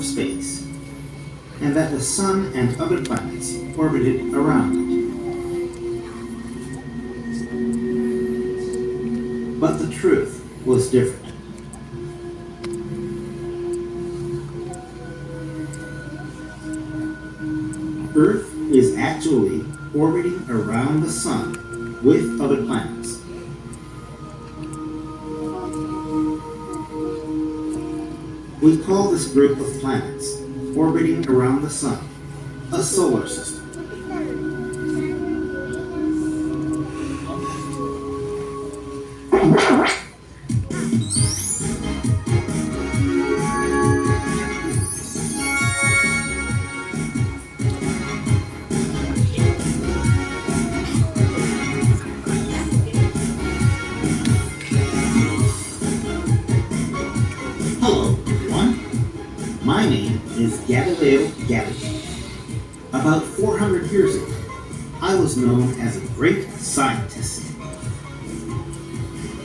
of space, and that the Sun and other planets orbited around it. But the truth was different. Earth is actually orbiting around the Sun with other planets. We call this group of planets orbiting around the Sun a solar system. My name is Galileo Galilei. About 400 years ago, I was known as a great scientist.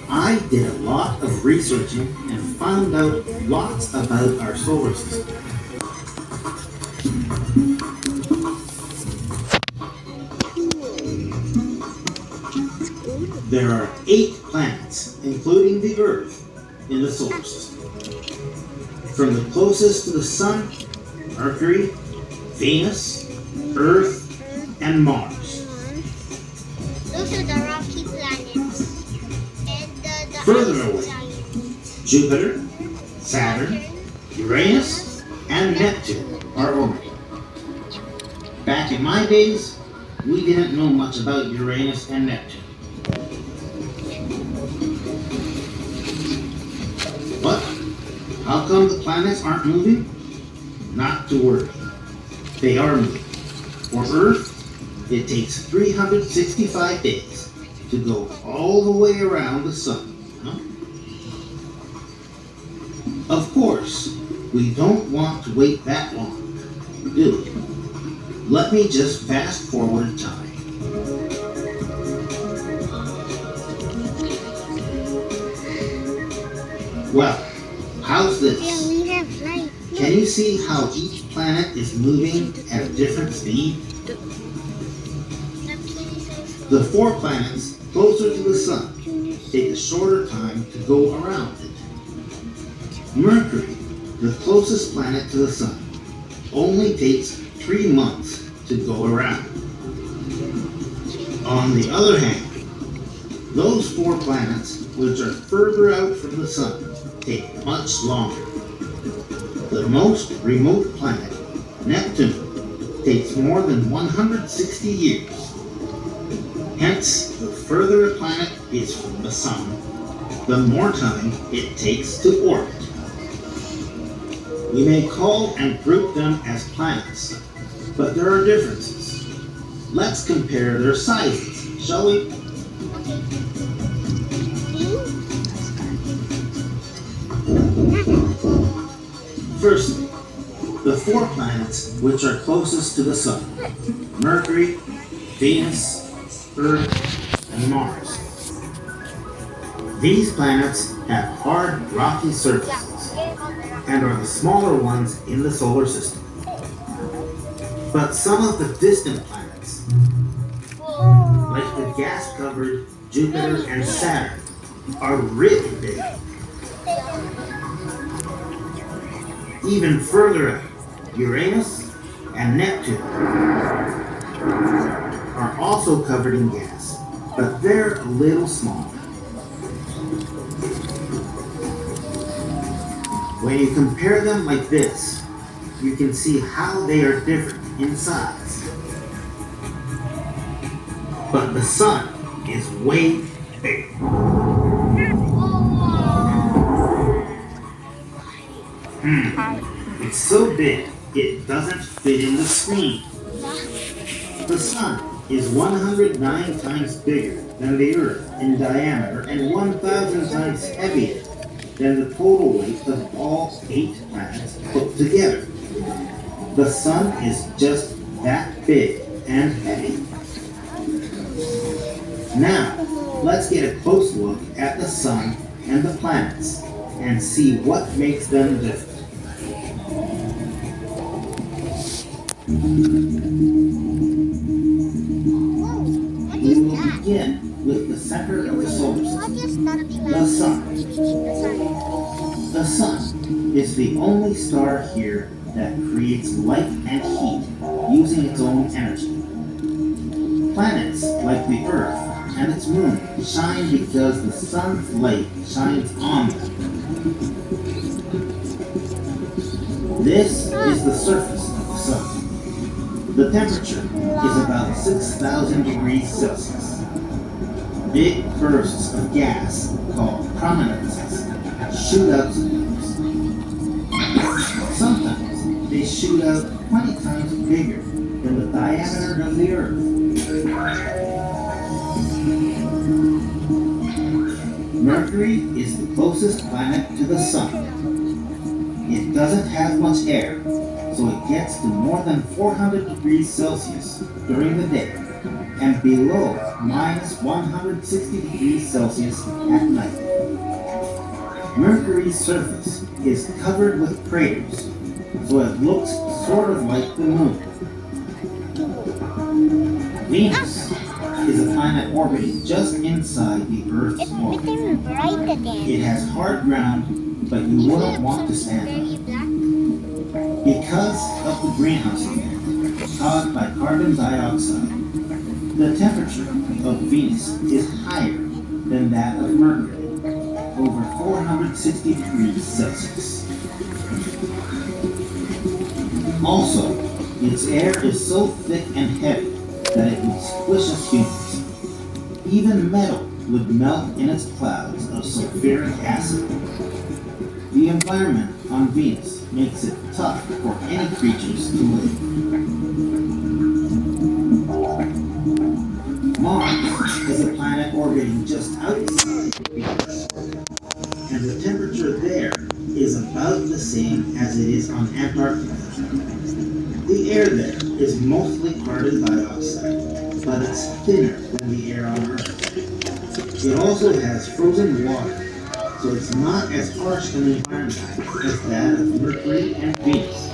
I did a lot of researching and found out lots about our solar system. There are 8 planets, including the Earth, in the solar system. From the closest to the Sun, Mercury, Venus, Earth, and Mars. Those are the rocky planets. And the further away, Jupiter, Saturn, Uranus, and Neptune are orbiting. Back in my days, we didn't know much about Uranus and Neptune. But How come the planets aren't moving? Not to worry. They are moving. For Earth, it takes 365 days to go all the way around the sun. Huh? Of course, we don't want to wait that long, do we? Let me just fast forward time. Well, how's this? Yeah, we have light. Can you see how each planet is moving at a different speed? The 4 planets closer to the sun take a shorter time to go around it. Mercury, the closest planet to the sun, only takes 3 months to go around. On the other hand, those 4 planets which are further out from the sun take much longer. The most remote planet, Neptune, takes more than 160 years. Hence, the further a planet is from the sun, the more time it takes to orbit. We may call and group them as planets, but there are differences. Let's compare their sizes, shall we? Firstly, the 4 planets which are closest to the sun: Mercury, Venus, Earth, and Mars. These planets have hard, rocky surfaces and are the smaller ones in the solar system. But some of the distant planets, like the gas-covered Jupiter and Saturn, are really big. Even further out, Uranus and Neptune are also covered in gas, but they're a little smaller. When you compare them like this, you can see how they are different in size. But the sun is way bigger. It's so big, it doesn't fit in the screen. The sun is 109 times bigger than the Earth in diameter and 1,000 times heavier than the total weight of all 8 planets put together. The sun is just that big and heavy. Now, let's get a close look at the sun and the planets and see what makes them different. We will begin with the center of the solar system, the sun. The sun is the only star here that creates light and heat using its own energy. Planets like the Earth and its moon shine because the sun's light shines on them. This is the surface of the sun. The temperature is about 6,000 degrees Celsius. Big bursts of gas, called prominences, shoot out supports. Sometimes they shoot out 20 times bigger than the diameter of the Earth. Mercury is the closest planet to the sun. It doesn't have much air, so it gets to more than 400 degrees Celsius during the day and below minus 160 degrees Celsius at night. Mercury's surface is covered with craters, so it looks sort of like the moon. Venus is a planet orbiting just inside the Earth's orbit. It has hard ground, but you wouldn't want to stand on it. Because of the greenhouse effect caused by carbon dioxide, the temperature of Venus is higher than that of Mercury, over 460 degrees Celsius. Also, its air is so thick and heavy that it would squish us humans. Even metal would melt in its clouds of sulfuric acid. The environment on Venus makes it tough for any creatures to live. Mars is a planet orbiting just outside Venus, and the temperature there is about the same as it is on Antarctica. The air there is mostly carbon dioxide, but it's thinner than the air on Earth. It also has frozen water, so it's not as harsh an environment as that of Mercury and Venus.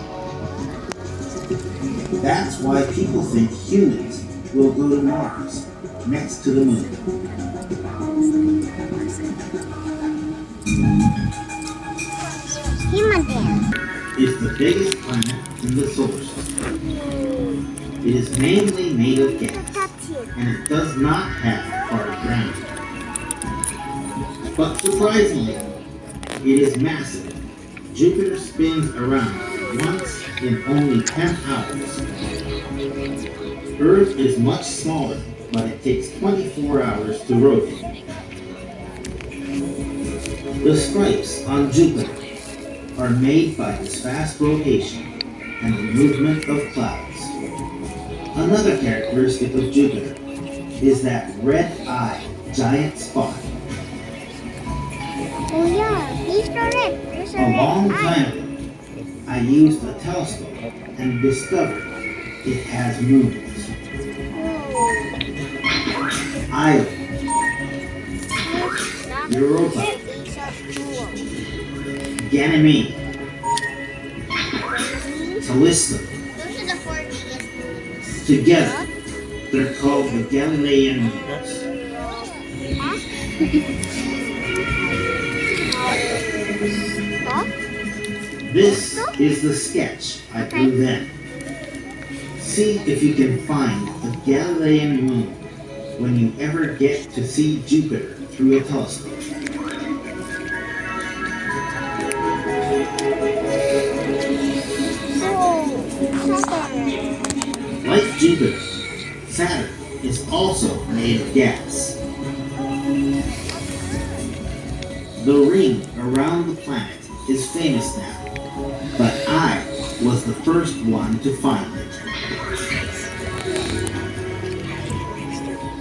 That's why people think humans will go to Mars, next to the moon. Is the biggest planet in the solar system. It is mainly made of gas, and it does not have hard ground. But surprisingly, it is massive. Jupiter spins around once in only 10 hours. Earth is much smaller, but it takes 24 hours to rotate. The stripes on Jupiter are made by its fast rotation and the movement of clouds. Another characteristic of Jupiter is that red-eyed giant spot. Oh yeah, he's red. There's A long time ago, I used a telescope and discovered it has moons. Io, Europa, Ganymede, Callisto. Those are the four biggest moons. Together, they're called the Galilean moons. This is the sketch I drew then. See if you can find the Galilean moon when you ever get to see Jupiter through a telescope. Like Jupiter, Saturn is also made of gas. The ring around the planet is famous now, but I was the first one to find it.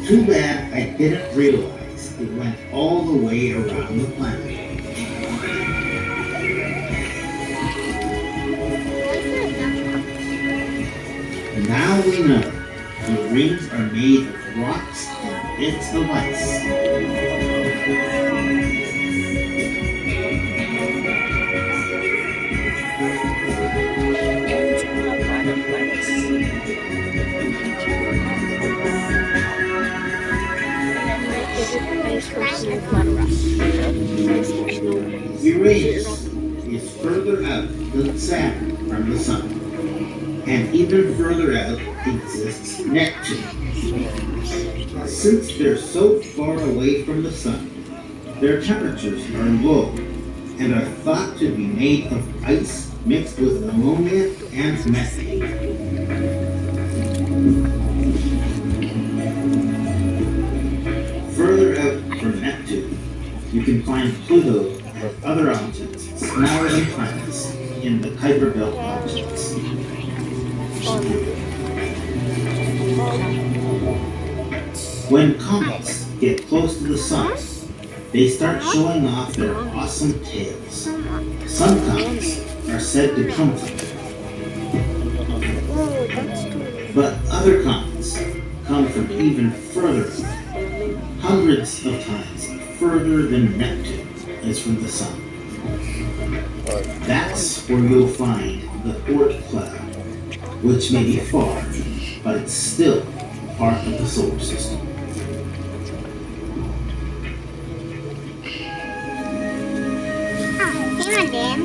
Too bad I didn't realize it went all the way around the planet. Now we know the rings are made of rocks and bits of ice. Uranus is further out than Saturn from the Sun, and even further out exists Neptune. Since they're so far away from the Sun, their temperatures are low and are thought to be made of ice mixed with ammonia and methane. Further out from Neptune, you can find Pluto and other objects smaller than planets in the Kuiper Belt objects. When comets get close to the sun, they start showing off their awesome tails. Some comets are said to come from it, but other comets come from even further, hundreds of times further than Neptune is from the sun. That's where you'll find the Oort cloud, which may be far, but it's still part of the solar system. Hey, madam.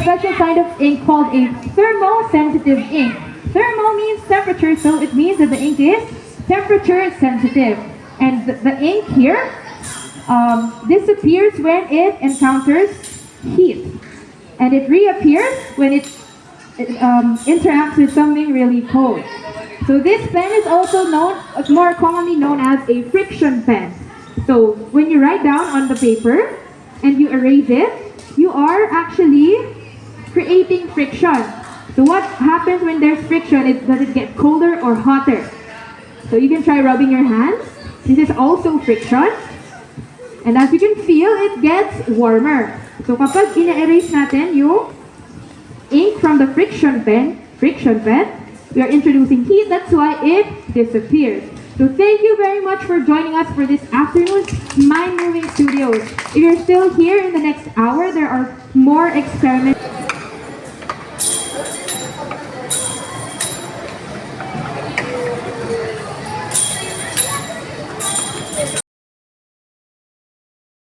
special kind of ink called a thermosensitive ink. Thermo means temperature, so it means that the ink is temperature sensitive. And the ink here disappears when it encounters heat. And it reappears when it interacts with something really cold. So this pen is also more commonly known as a friction pen. So when you write down on the paper and you erase it, you are actually creating friction. So what happens when there's friction is, does it get colder or hotter? So you can try rubbing your hands. This is also friction. And as you can feel, it gets warmer. So kapag ina-erase natin yung ink from the friction pen, we are introducing heat, that's why it disappears. So thank you very much for joining us for this afternoon's Mind Moving Studios. If you're still here in the next hour, there are more experiments.